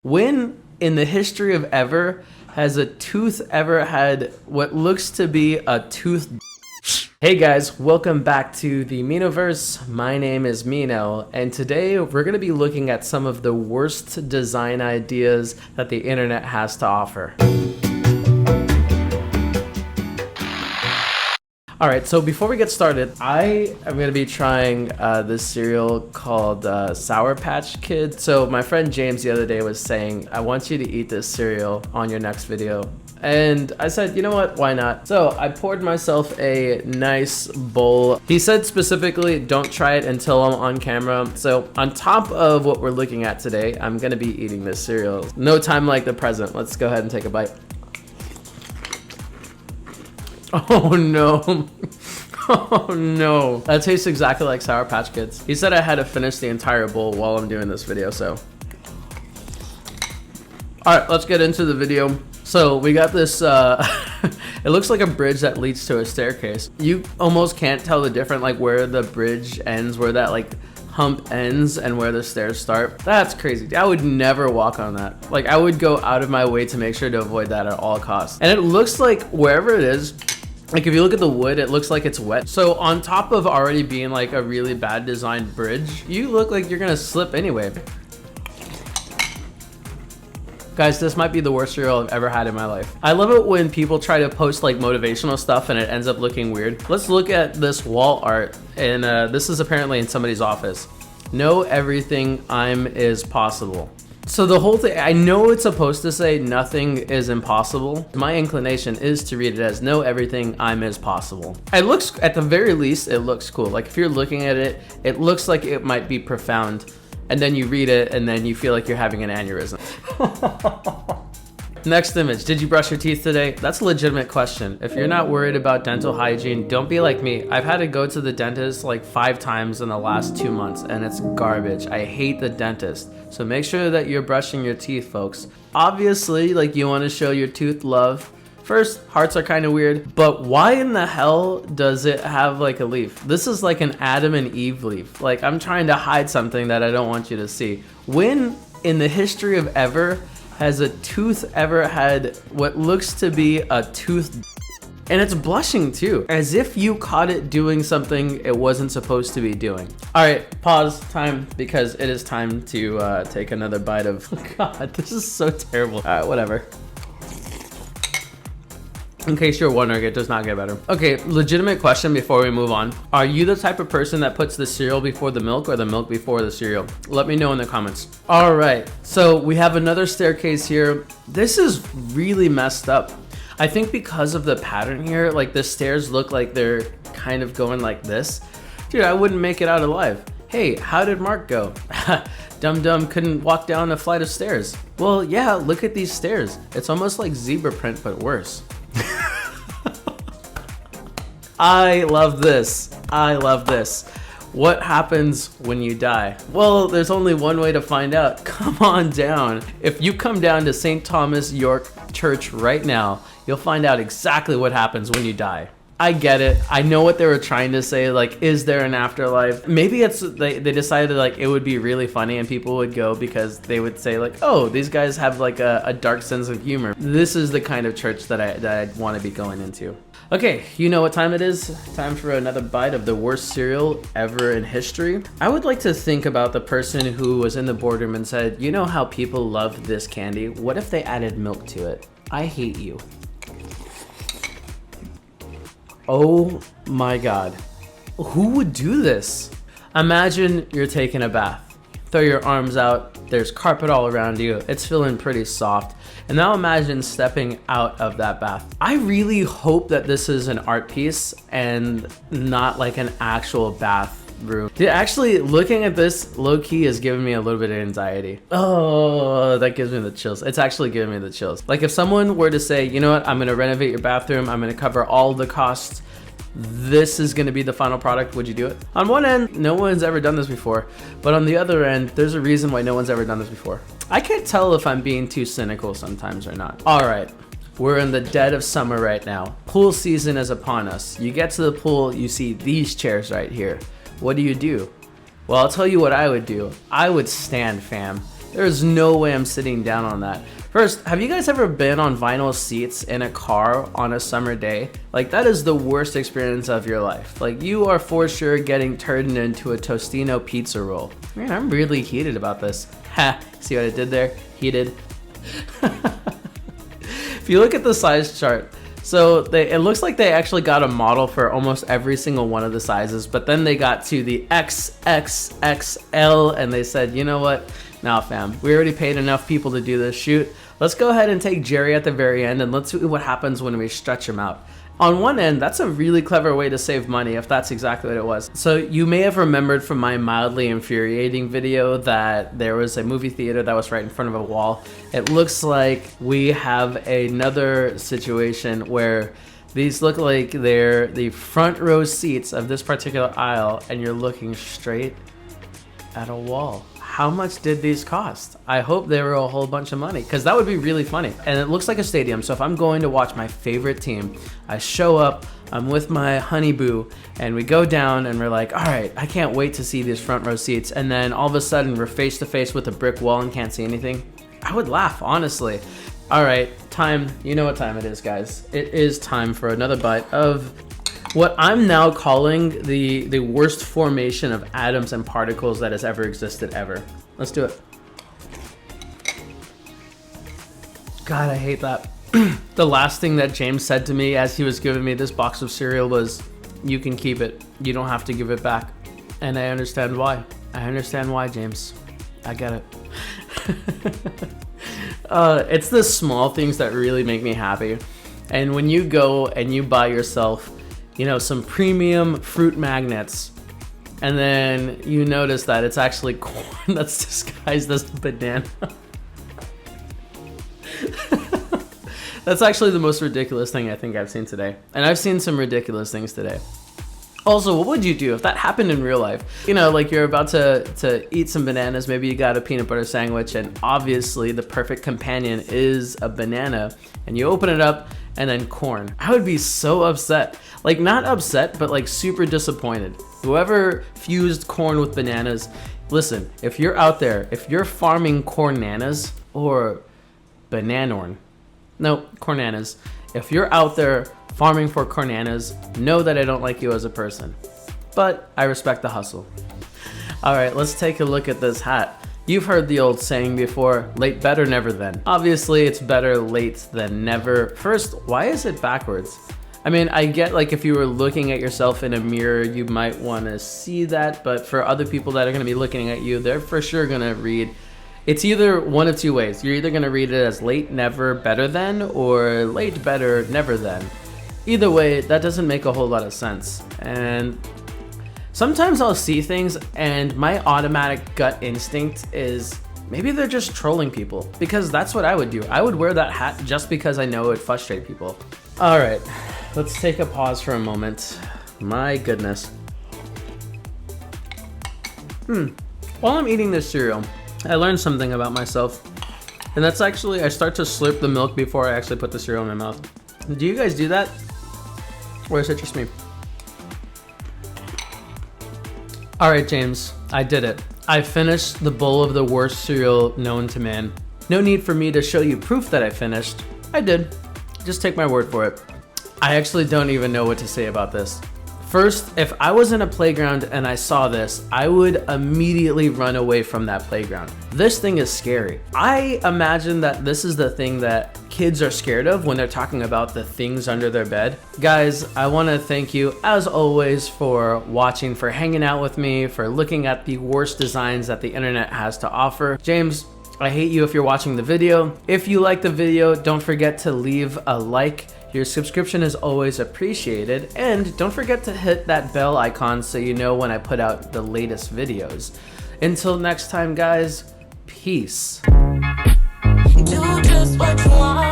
When in the history of ever has a tooth ever had what looks to be a tooth? Hey guys, welcome back to the Mhinoverse. My name is Mino, and today we're going to be looking at some of the worst design ideas that the internet has to offer. Alright, so before we get started, I am going to be trying this cereal called Sour Patch Kids. So my friend James the other day was saying, I want you to eat this cereal on your next video. And I said, you know what, why not? So I poured myself a nice bowl. He said specifically, don't try it until I'm on camera. So on top of what we're looking at today, I'm going to be eating this cereal. No time like the present. Let's go ahead and take a bite. Oh no. Oh no. That tastes exactly like Sour Patch Kids. He said I had to finish the entire bowl while I'm doing this video, so. Alright, let's get into the video. So we got this, it looks like a bridge that leads to a staircase. You almost can't tell the difference, like where the bridge ends, where that like hump ends and where the stairs start. That's crazy. I would never walk on that. Like I would go out of my way to make sure to avoid that at all costs. And it looks like wherever it is, like if you look at the wood, it looks like it's wet. So on top of already being like a really bad designed bridge, you look like you're gonna slip anyway. Guys, this might be the worst cereal I've ever had in my life. I love it when people try to post like motivational stuff and it ends up looking weird. Let's look at this wall art, and this is apparently in somebody's office. Know everything is possible. So the whole thing, I know it's supposed to say nothing is impossible. My inclination is to read it as know everything is possible. It looks, at the very least, it looks cool. Like if you're looking at it, it looks like it might be profound. And then you read it and then you feel like you're having an aneurysm. Next image, did you brush your teeth today? That's a legitimate question. If you're not worried about dental hygiene, don't be like me. I've had to go to the dentist like 5 times in the last 2 months and it's garbage. I hate the dentist. So make sure that you're brushing your teeth, folks. Obviously, like you want to show your tooth love. First, hearts are kind of weird, but why in the hell does it have like a leaf? This is like an Adam and Eve leaf. Like I'm trying to hide something that I don't want you to see. When in the history of ever has a tooth ever had what looks to be a tooth? And it's blushing too, as if you caught it doing something it wasn't supposed to be doing. All right, pause time, because it is time to take another bite of, God, this is so terrible. All right, whatever. In case you're wondering, it does not get better. Okay, legitimate question before we move on. Are you the type of person that puts the cereal before the milk or the milk before the cereal? Let me know in the comments. All right, so we have another staircase here. This is really messed up. I think because of the pattern here, like the stairs look like they're kind of going like this. Dude, I wouldn't make it out alive. Hey, how did Mark go? Dum-Dum couldn't walk down a flight of stairs. Well, yeah, look at these stairs. It's almost like zebra print, but worse. I love this. I love this. What happens when you die? Well, there's only one way to find out. Come on down. If you come down to St. Thomas York Church right now, you'll find out exactly what happens when you die. I get it. I know what they were trying to say, like, is there an afterlife? Maybe it's they decided like it would be really funny and people would go because they would say like, oh, these guys have like a dark sense of humor. This is the kind of church that I'd want to be going into. Okay, you know what time it is? Time for another bite of the worst cereal ever in history. I would like to think about the person who was in the boardroom and said, you know how people love this candy? What if they added milk to it? I hate you. Oh my God. Who would do this? Imagine you're taking a bath. Throw your arms out, there's carpet all around you, it's feeling pretty soft. And now imagine stepping out of that bath. I really hope that this is an art piece and not like an actual bathroom. Dude, actually looking at this low-key is giving me a little bit of anxiety. Oh, that gives me the chills. It's actually giving me the chills. Like if someone were to say, you know what, I'm gonna renovate your bathroom, I'm gonna cover all the costs, this is going to be the final product, would you do it? On one end, no one's ever done this before, but on the other end, there's a reason why no one's ever done this before. I can't tell if I'm being too cynical sometimes or not. All right, we're in the dead of summer right now. Pool season is upon us. You get to the pool, you see these chairs right here. What do? Well, I'll tell you what I would do. I would stand, fam. There's no way I'm sitting down on that. First, have you guys ever been on vinyl seats in a car on a summer day? Like, that is the worst experience of your life. Like, you are for sure getting turned into a Tostino pizza roll. Man, I'm really heated about this. Ha, see what I did there? Heated. If you look at the size chart, so it looks like they actually got a model for almost every single one of the sizes, but then they got to the XXXL and they said, you know what? Nah, fam, we already paid enough people to do this shoot. Let's go ahead and take Jerry at the very end and let's see what happens when we stretch him out. On one end, that's a really clever way to save money if that's exactly what it was. So you may have remembered from my mildly infuriating video that there was a movie theater that was right in front of a wall. It looks like we have another situation where these look like they're the front row seats of this particular aisle and you're looking straight at a wall. How much did these cost? I hope they were a whole bunch of money because that would be really funny. And it looks like a stadium. So if I'm going to watch my favorite team, I show up, I'm with my honey boo and we go down and we're like, all right, I can't wait to see these front row seats. And then all of a sudden we're face to face with a brick wall and can't see anything. I would laugh, honestly. All right, time, you know what time it is, guys. It is time for another bite of what I'm now calling the worst formation of atoms and particles that has ever existed ever. Let's do it. God, I hate that. The last thing that James said to me as he was giving me this box of cereal was, you can keep it. You don't have to give it back. And I understand why. I understand why, James. I get it. It's the small things that really make me happy. And when you go and you buy yourself, you know, some premium fruit magnets, and then you notice that it's actually corn that's disguised as banana. That's actually the most ridiculous thing I think I've seen today. And I've seen some ridiculous things today. Also, what would you do if that happened in real life? You know, like you're about to eat some bananas, maybe you got a peanut butter sandwich, and obviously the perfect companion is a banana, and you open it up, and then corn. I would be so upset. Like, not upset, but like super disappointed. Whoever fused corn with bananas, listen, if you're out there, if you're farming cornanas or bananorn, no, cornanas. If you're out there farming for cornanas, know that I don't like you as a person, but I respect the hustle. All right, let's take a look at this hat. You've heard the old saying before, late better, never then. Obviously, it's better late than never. First, why is it backwards? I mean, I get like if you were looking at yourself in a mirror, you might want to see that, but for other people that are going to be looking at you, they're for sure going to read, it's either one of two ways. You're either going to read it as late, never, better than, or late, better, never then. Either way, that doesn't make a whole lot of sense. And sometimes I'll see things and my automatic gut instinct is maybe they're just trolling people, because that's what I would do. I would wear that hat just because I know it would frustrate people. All right, let's take a pause for a moment. My goodness. While I'm eating this cereal, I learned something about myself, and that's actually I start to slurp the milk before I actually put the cereal in my mouth. Do you guys do that? Or is it just me? All right, James, I did it. I finished the bowl of the worst cereal known to man. No need for me to show you proof that I finished. I did. Just take my word for it. I actually don't even know what to say about this. First, if I was in a playground and I saw this, I would immediately run away from that playground. This thing is scary. I imagine that this is the thing that kids are scared of when they're talking about the things under their bed. Guys, I want to thank you as always for watching, for hanging out with me, for looking at the worst designs that the internet has to offer. James, I hate you if you're watching the video. If you like the video, don't forget to leave a like. Your subscription is always appreciated, and don't forget to hit that bell icon so you know when I put out the latest videos. Until next time, guys, peace. Do just what you want.